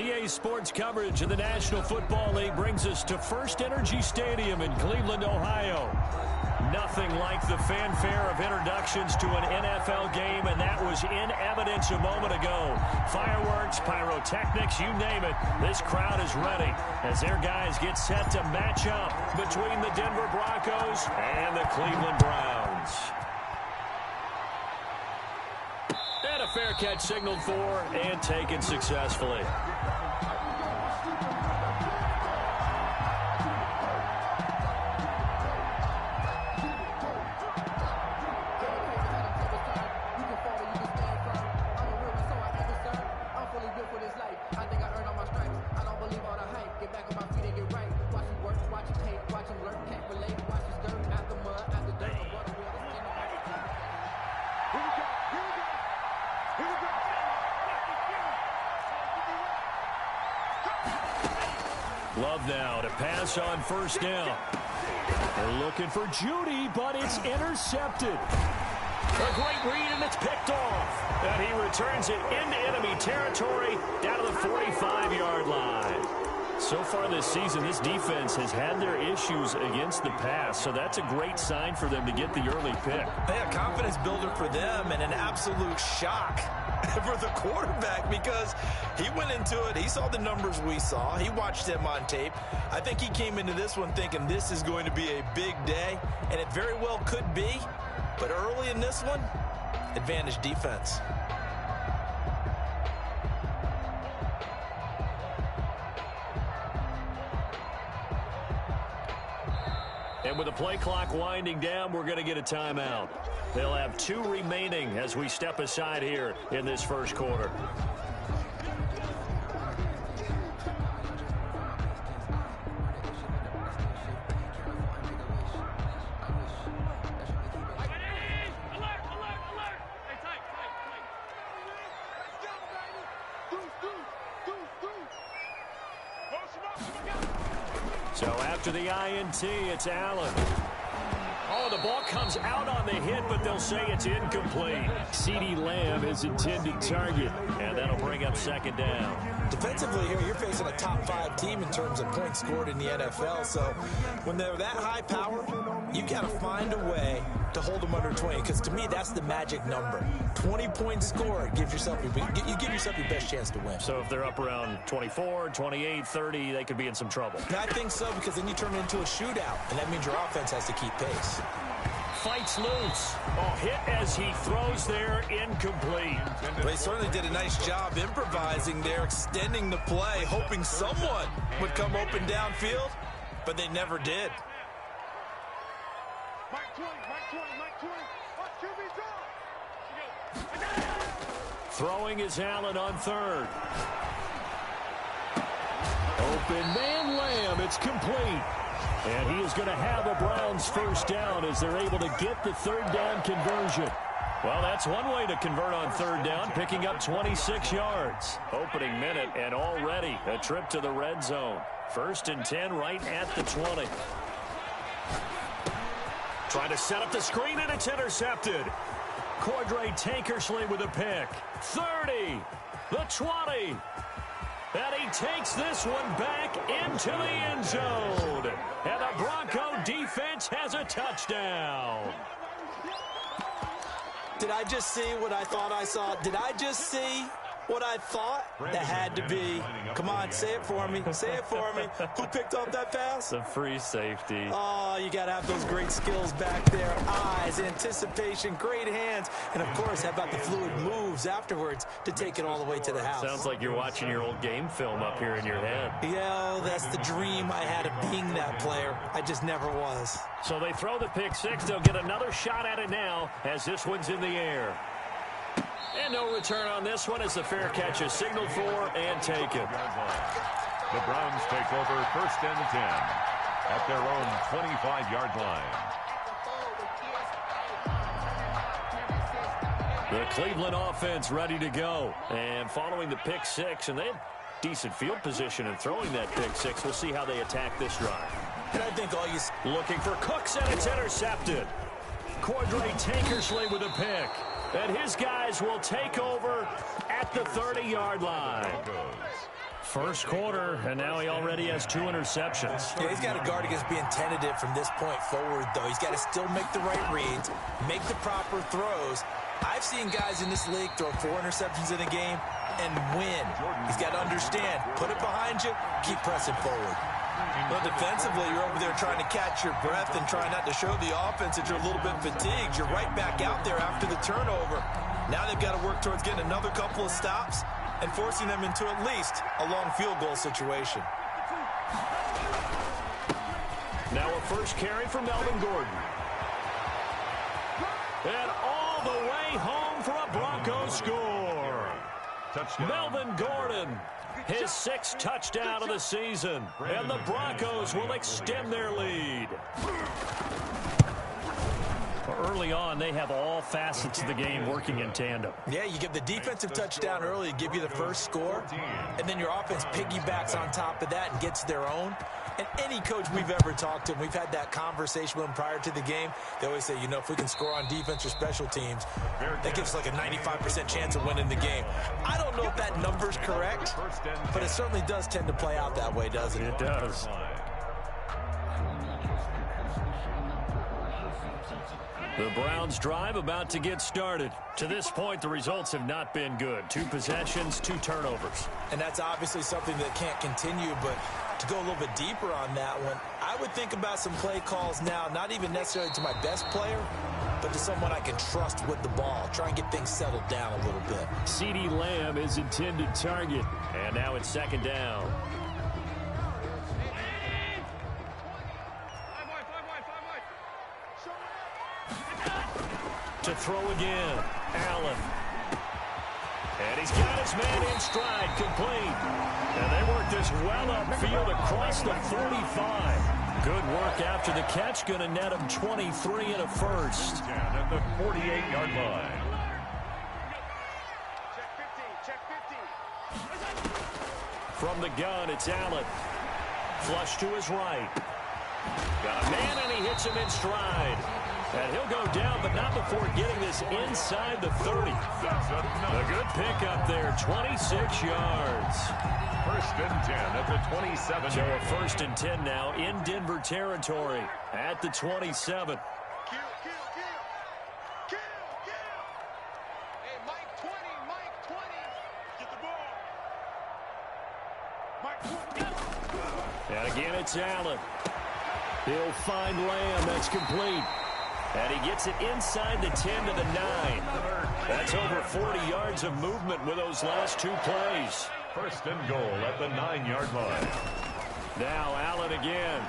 EA Sports coverage of the National Football League brings us to First Energy Stadium in Cleveland, Ohio. Nothing like the fanfare of introductions to an NFL game, and that was in evidence a moment ago. Fireworks, pyrotechnics, you name it. This crowd is ready as their guys get set to match up between the Denver Broncos and the Cleveland Browns. And a fair catch signaled for and taken successfully. Love now to pass on first down. They're looking for Judy, but it's intercepted. A great read, and it's picked off. And he returns it into enemy territory down to the 45-yard line. So far this season, this defense has had their issues against the pass, so that's a great sign for them to get the early pick. Yeah, confidence builder for them and an absolute shock for the quarterback because he went into it. He saw the numbers we saw. He watched them on tape. I think he came into this one thinking this is going to be a big day, and it very well could be. But early in this one, advantage defense. And with the play clock winding down, we're going to get a timeout. They'll have 2 remaining as we step aside here in this first quarter. So after the INT, it's Allen. Oh, the ball comes out on the hit, but they'll say it's incomplete. CeeDee Lamb is intended target, and that'll bring up second down. Defensively here, you're facing a top 5 team in terms of points scored in the NFL. So when they're that high power, you got to find a way to hold them under 20. Because to me, that's the magic number. 20 points scored gives yourself you give yourself your best chance to win. So if they're up around 24, 28, 30, they could be in some trouble. I think so, because then you turn it into a shootout, and that means your offense has to keep pace. Fights loose. Oh, hit as he throws there, incomplete. They certainly did a nice job improvising there, extending the play, hoping someone would come open downfield, but they never did. Throwing is Allen on third. Open man Lamb, it's complete. And he is going to have a Browns first down as they're able to get the third down conversion. Well, that's one way to convert on third down, picking up 26 yards. Opening minute, and already a trip to the red zone. 1st and 10 right at the 20. Trying to set up the screen, and it's intercepted. Cordray Tankersley with a pick. 30, the 20. And he takes this one back into the end zone. And the Bronco defense has a touchdown. Did I just see what I thought I saw? Did I just see what I thought? That had to be. Come on, say it for me. Say it for me. Who picked up that pass? The free safety. Oh, you got to have those great skills back there. Eyes, anticipation, great hands. And, of course, how about the fluid moves afterwards to take it all the way to the house? Sounds like you're watching your old game film up here in your head. Yeah, that's the dream I had of being that player. I just never was. So they throw the pick six. They'll get another shot at it now as this one's in the air. And no return on this one as the fair catch is signaled for and taken. The Browns take over 1st and 10 at their own 25-yard line. The Cleveland offense ready to go. And following the pick six, and they had decent field position in throwing that pick six. We'll see how they attack this drive. And I think all you... Looking for Cooks, and it's intercepted. Cordray Tankersley with a pick. And his guys will take over at the 30-yard line. First quarter, and now he already has 2 interceptions. Yeah, he's got to guard against being tentative from this point forward, though. He's got to still make the right reads, make the proper throws. I've seen guys in this league throw 4 interceptions in a game and win. He's got to understand, put it behind you, keep pressing forward. Well, defensively, you're over there trying to catch your breath and trying not to show the offense that you're a little bit fatigued. You're right back out there after the turnover. Now they've got to work towards getting another couple of stops and forcing them into at least a long field goal situation. Now a first carry for Melvin Gordon. And all the way home for a Broncos score. Touchdown. Melvin Gordon, his 6th touchdown of the season. And the Broncos will extend their lead. Early on, they have all facets of the game working in tandem. Yeah, you give the defensive touchdown early to give you the first score, and then your offense piggybacks on top of that and gets their own. And any coach we've ever talked to, we've had that conversation with them prior to the game, they always say, you know, if we can score on defense or special teams, that gives us like a 95% chance of winning the game. I don't know if that number's correct, but it certainly does tend to play out that way, doesn't it? It does. The Browns drive about to get started. To this point, the results have not been good. 2 possessions, 2 turnovers. And that's obviously something that can't continue, but to go a little bit deeper on that one, I would think about some play calls now, not even necessarily to my best player, but to someone I can trust with the ball. Try and get things settled down a little bit. CeeDee Lamb is intended target. And now it's 2nd down. To throw again, Allen. And he's got his man in stride, complete. And they work this well upfield across the 45. Good work after the catch, going to net him 23 and a first. At the 48-yard line. From the gun, it's Allen. Flush to his right. Got a man, and he hits him in stride. And he'll go down, but not before getting this inside the 30. A good pickup there, 26 yards. 1st and 10 at the 27. So a 1st and 10 now in Denver territory at the 27. And again, it's Allen. He'll find Lamb. That's complete. And he gets it inside the 10 to the 9. That's over 40 yards of movement with those last 2 plays. 1st and goal at the 9-yard line. Now Allen again.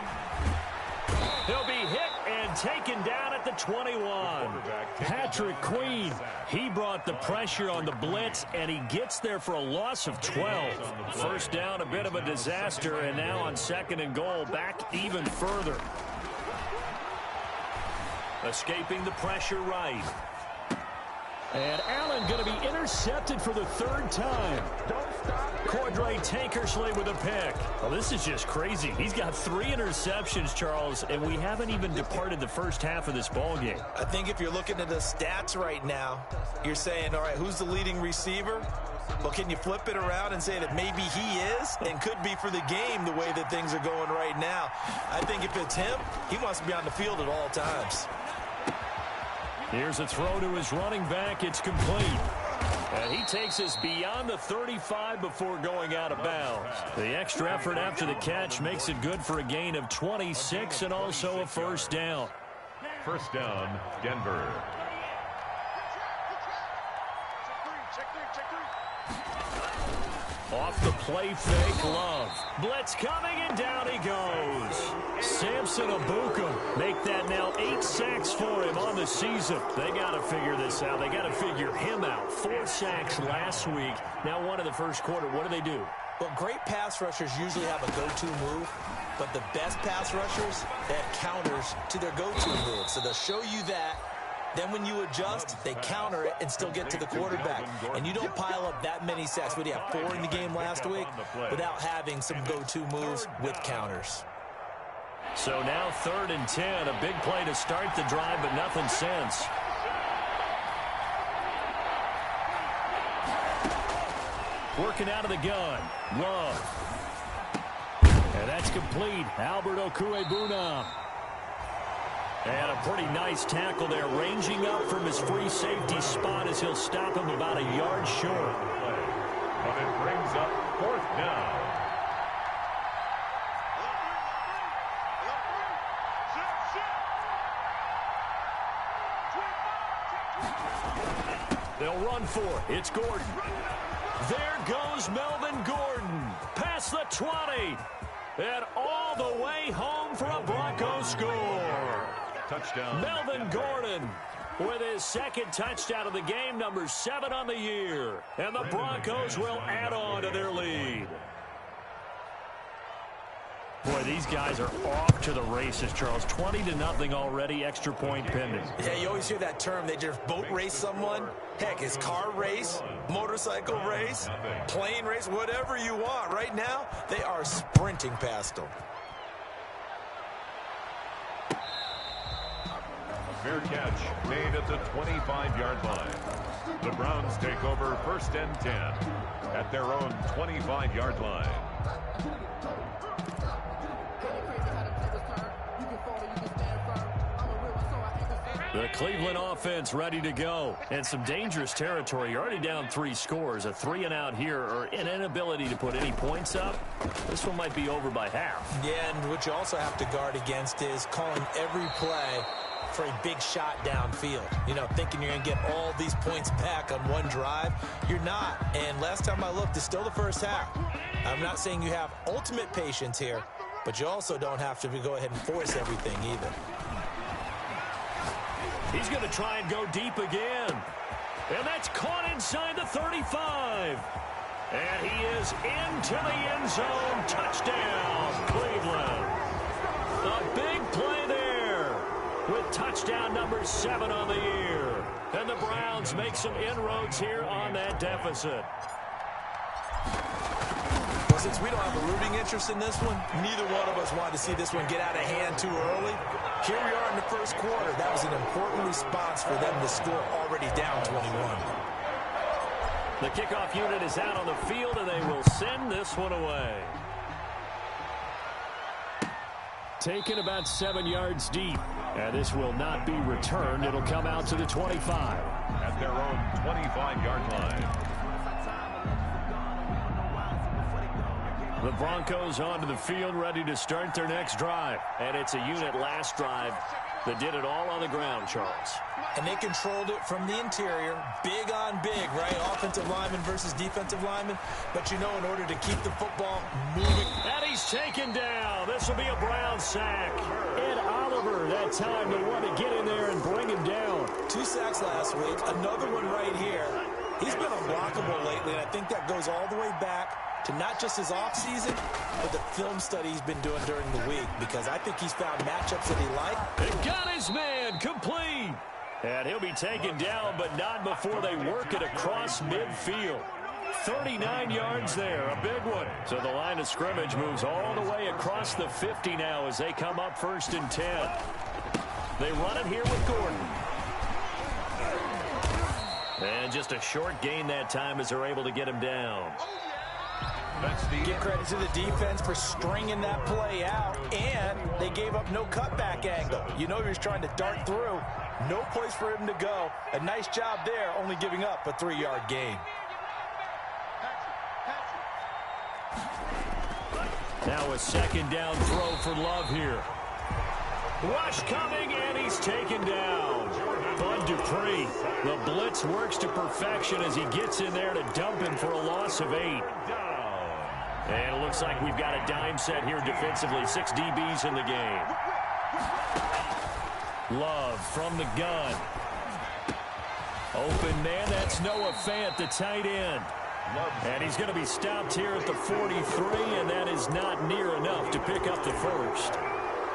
He'll be hit and taken down at the 21. Patrick Queen, he brought the pressure on the blitz, and he gets there for a loss of 12. 1st down, a bit of a disaster, and now on 2nd and goal, back even further. Escaping the pressure right. And Allen going to be intercepted for the 3rd time. Cordray Tankersley with a pick. Well, this is just crazy. He's got 3 interceptions, Charles, and we haven't even departed the first half of this ballgame. I think if you're looking at the stats right now, you're saying, all right, who's the leading receiver? Well, can you flip it around and say that maybe he is and could be for the game the way that things are going right now? I think if it's him, he wants to be on the field at all times. Here's a throw to his running back. It's complete. And he takes us beyond the 35 before going out of bounds. The extra effort after the catch makes it good for a gain of 26 and also a 1st down. 1st down, Denver. Off the play fake, Love. Blitz coming, and down he goes. Samson Abuka make that now 8 sacks for him on the season. They got to figure this out. They got to figure him out. 4 sacks last week. Now 1 in the 1st quarter. What do they do? Well, great pass rushers usually have a go-to move, but the best pass rushers, they have counters to their go-to move. So they'll show you that. Then when you adjust, they counter it and still get to the quarterback. And you don't pile up that many sacks. What do you have, 4 in the game last week? Without having some go-to moves with counters. So now 3rd and 10. A big play to start the drive, but nothing since. Working out of the gun. Love. And that's complete. Albert Okwuegbunam. And a pretty nice tackle there, ranging up from his free safety spot as he'll stop him about a yard short. But it brings up 4th down. They'll run for it. It's Gordon. There goes Melvin Gordon. Past the 20. And all the way home for a Broncos score. Touchdown. Melvin Gordon with his 2nd touchdown of the game, number 7 on the year. And the Broncos will add on to their lead. Boy, these guys are off to the races, Charles. 20-0 already, extra point pending. Yeah, you always hear that term. They just boat race someone. Heck, it's car race, motorcycle race, plane race, whatever you want. Right now, they are sprinting past them. Fair catch made at the 25-yard line. The Browns take over 1st and 10 at their own 25-yard line. The Cleveland offense ready to go. And some dangerous territory. You're already down 3 scores. A 3-and-out here, or an inability to put any points up. This one might be over by half. Yeah, and what you also have to guard against is calling every play for a big shot downfield. You know, thinking you're going to get all these points back on one drive. You're not. And last time I looked, it's still the first half. I'm not saying you have ultimate patience here, but you also don't have to go ahead and force everything either. He's going to try and go deep again. And that's caught inside the 35. And he is into the end zone. Touchdown, Cleveland. A big play there with touchdown number 7 on the year. And the Browns make some inroads here on that deficit. Well, since we don't have a rooting interest in this one, neither one of us wanted to see this one get out of hand too early. Here we are in the first quarter. That was an important response for them to score already down 21. The kickoff unit is out on the field, and they will send this one away. Taken about 7 yards deep. And this will not be returned. It'll come out to the 25. At their own 25-yard line. The Broncos onto the field, ready to start their next drive. And it's a unit last drive that did it all on the ground, Charles. And they controlled it from the interior. Big on big, right? Offensive lineman versus defensive lineman. But, you know, in order to keep the football moving. And he's taken down. This will be a Brown sack. Ed Oliver, that time to want to get in there and bring him down. 2 sacks last week. Another one right here. He's been unblockable lately, and I think that goes all the way back to not just his offseason, but the film study he's been doing during the week, because I think he's found matchups that he likes. They got his man complete. And he'll be taken down, but not before they work it across midfield. 39 yards there, a big one. So the line of scrimmage moves all the way across the 50 now as they come up 1st and 10. They run it here with Gordon. And just a short gain that time as they're able to get him down. Give credit to the defense for stringing that play out, and they gave up no cutback angle. You know he was trying to dart through. No place for him to go. A nice job there, only giving up a 3-yard gain. Now a 2nd down throw for Love here. Rush coming, and he's taken down. Bud Dupree. The blitz works to perfection as he gets in there to dump him for a loss of 8. And it looks like we've got a dime set here defensively. 6 DBs in the game. Love from the gun. Open man, that's Noah Fant, the tight end. And he's going to be stopped here at the 43, and that is not near enough to pick up the first.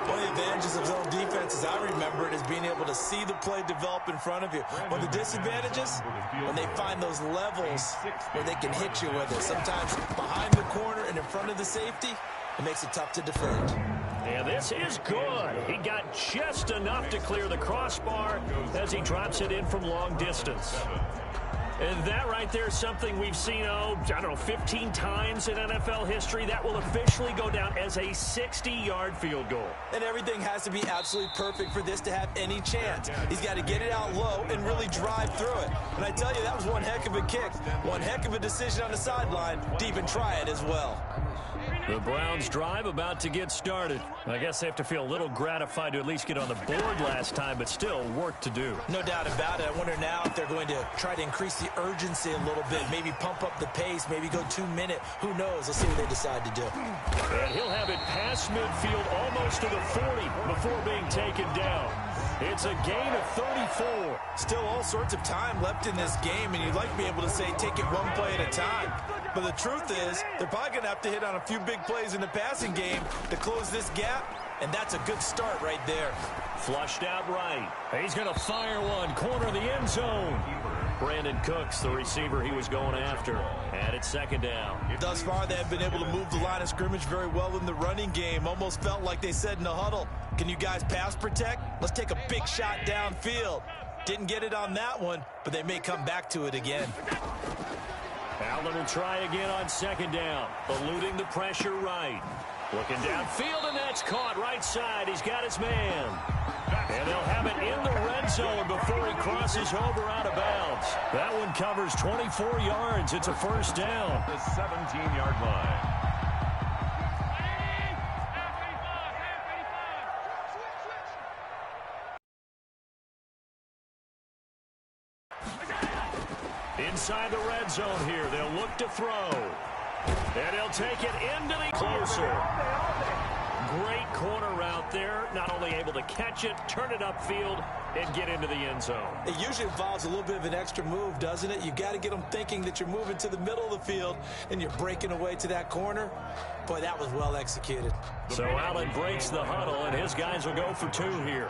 One of the advantages of zone defense, as I remember it, is being able to see the play develop in front of you. One of the disadvantages, when they find those levels where they can hit you with it. Sometimes behind the corner and in front of the safety, it makes it tough to defend. And this is good. He got just enough to clear the crossbar as he drops it in from long distance. And that right there is something we've seen, I don't know, 15 times in NFL history. That will officially go down as a 60-yard field goal. And everything has to be absolutely perfect for this to have any chance. He's got to get it out low and really drive through it. And I tell you, that was one heck of a kick. One heck of a decision on the sideline to even try it as well. The Browns drive about to get started. I guess they have to feel a little gratified to at least get on the board last time, but still work to do. No doubt about it. I wonder now if they're going to try to increase the urgency a little bit, maybe pump up the pace, maybe go 2-minute. Who knows? Let's see what they decide to do. And he'll have it past midfield almost to the 40 before being taken down. It's a gain of 34. Still all sorts of time left in this game, and you'd like to be able to say take it one play at a time. But the truth is, they're probably going to have to hit on a few big plays in the passing game to close this gap, and that's a good start right there. Flushed out right. He's going to fire one, corner of the end zone. Brandon Cooks, the receiver he was going after. And it's second down. Thus far, they have been able to move the line of scrimmage very well in the running game. Almost felt like they said in the huddle, can you guys pass protect? Let's take a big shot downfield. Didn't get it on that one, but they may come back to it again. Allen will try again on second down. Eluding the pressure right. Looking downfield, and that's caught right side. He's got his man. And they'll have it in the red zone before he crosses over out of bounds. That one covers 24 yards. It's a first down. The 17-yard line. Inside the red zone here, they'll look to throw. And he'll take it into the closer. Great corner route there. Not only able to catch it, turn it upfield, and get into the end zone. It usually involves a little bit of an extra move, doesn't it? You got to get them thinking that you're moving to the middle of the field and you're breaking away to that corner. Boy, that was well executed. So Allen breaks the huddle, and his guys will go for two here.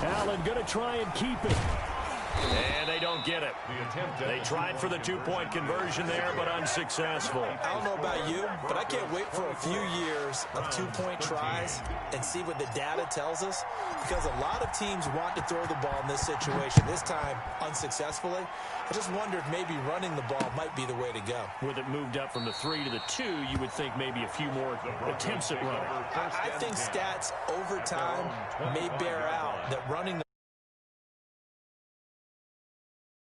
Allen going to try and keep it. And they don't get it. They tried for the two-point conversion there, but unsuccessful. I don't know about you, but I can't wait for a few years of two-point tries and see what the data tells us, because a lot of teams want to throw the ball in this situation. This time, unsuccessfully. I just wonder if maybe running the ball might be the way to go. With it moved up from the 3 to the 2, you would think maybe a few more attempts at running. I think stats over time may bear out that running the